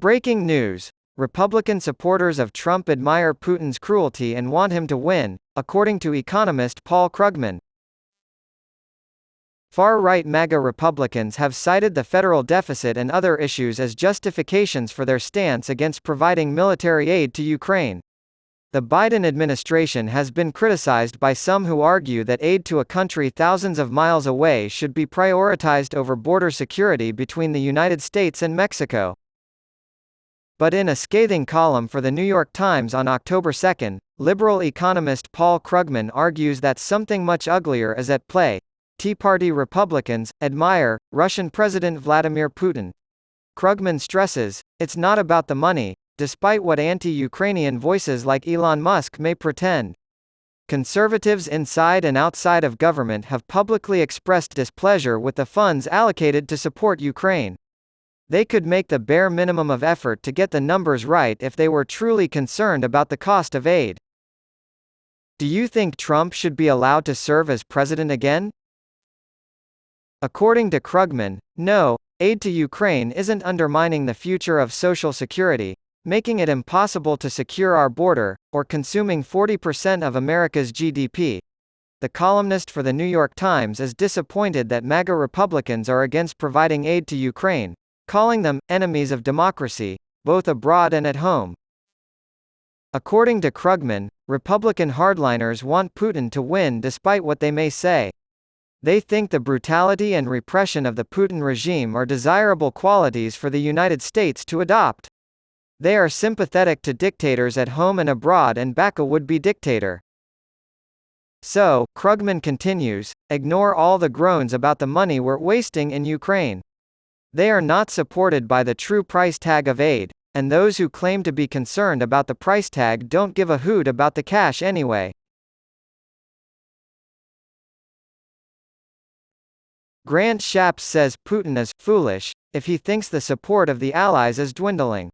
Breaking news. Republican supporters of Trump admire Putin's cruelty and want him to win, according to economist Paul Krugman. Far-right MAGA Republicans have cited the federal deficit and other issues as justifications for their stance against providing military aid to Ukraine. The Biden administration has been criticized by some who argue that aid to a country thousands of miles away should be prioritized over border security between the United States and Mexico. But in a scathing column for The New York Times on October 2, liberal economist Paul Krugman argues that something much uglier is at play. Tea Party Republicans admire Russian President Vladimir Putin. Krugman stresses, it's not about the money, despite what anti-Ukrainian voices like Elon Musk may pretend. Conservatives inside and outside of government have publicly expressed displeasure with the funds allocated to support Ukraine. They could make the bare minimum of effort to get the numbers right if they were truly concerned about the cost of aid. Do you think Trump should be allowed to serve as president again? According to Krugman, no, aid to Ukraine isn't undermining the future of Social Security, making it impossible to secure our border, or consuming 40% of America's GDP. The columnist for The New York Times is disappointed that MAGA Republicans are against providing aid to Ukraine, calling them enemies of democracy, both abroad and at home. According to Krugman, Republican hardliners want Putin to win despite what they may say. They think the brutality and repression of the Putin regime are desirable qualities for the United States to adopt. They are sympathetic to dictators at home and abroad and back a would-be dictator. So, Krugman continues, ignore all the groans about the money we're wasting in Ukraine. They are not supported by the true price tag of aid, and those who claim to be concerned about the price tag don't give a hoot about the cash anyway. Grant Shapps says Putin is foolish if he thinks the support of the Allies is dwindling.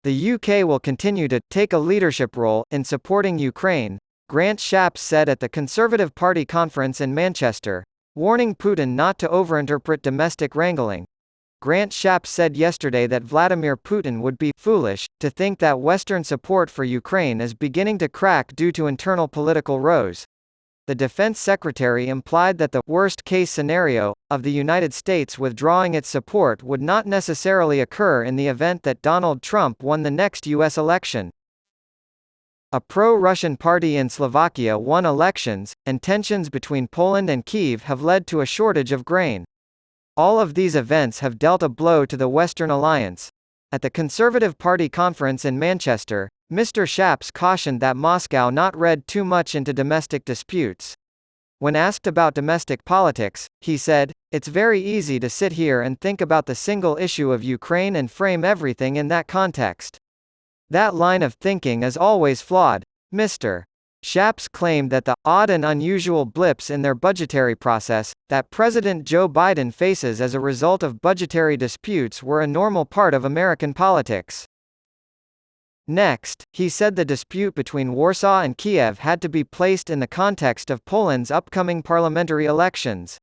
The UK will continue to take a leadership role in supporting Ukraine, Grant Shapps said at the Conservative Party conference in Manchester, warning Putin not to overinterpret domestic wrangling. Grant Shapps said yesterday that Vladimir Putin would be foolish to think that Western support for Ukraine is beginning to crack due to internal political rows. The defense secretary implied that the worst-case scenario of the United States withdrawing its support would not necessarily occur in the event that Donald Trump won the next U.S. election. A pro-Russian party in Slovakia won elections, and tensions between Poland and Kyiv have led to a shortage of grain. All of these events have dealt a blow to the Western alliance. At the Conservative Party conference in Manchester, Mr. Shapps cautioned that Moscow not read too much into domestic disputes. When asked about domestic politics, he said, "It's very easy to sit here and think about the single issue of Ukraine and frame everything in that context. That line of thinking is always flawed." Mr. Shapps claimed that the odd and unusual blips in their budgetary process that President Joe Biden faces as a result of budgetary disputes were a normal part of American politics. Next, he said the dispute between Warsaw and Kiev had to be placed in the context of Poland's upcoming parliamentary elections.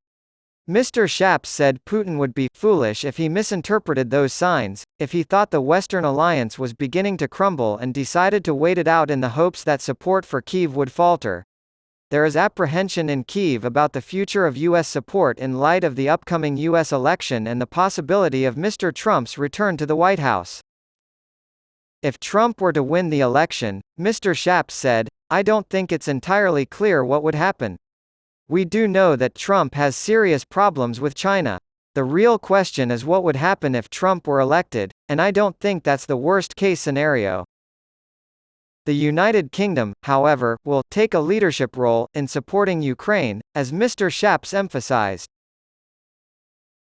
Mr. Shapps said Putin would be foolish if he misinterpreted those signs, if he thought the Western alliance was beginning to crumble and decided to wait it out in the hopes that support for Kyiv would falter. There is apprehension in Kyiv about the future of U.S. support in light of the upcoming U.S. election and the possibility of Mr. Trump's return to the White House. If Trump were to win the election, Mr. Shapps said, I don't think it's entirely clear what would happen. We do know that Trump has serious problems with China. The real question is what would happen if Trump were elected, and I don't think that's the worst-case scenario. The United Kingdom, however, will take a leadership role in supporting Ukraine, as Mr. Shapps emphasized.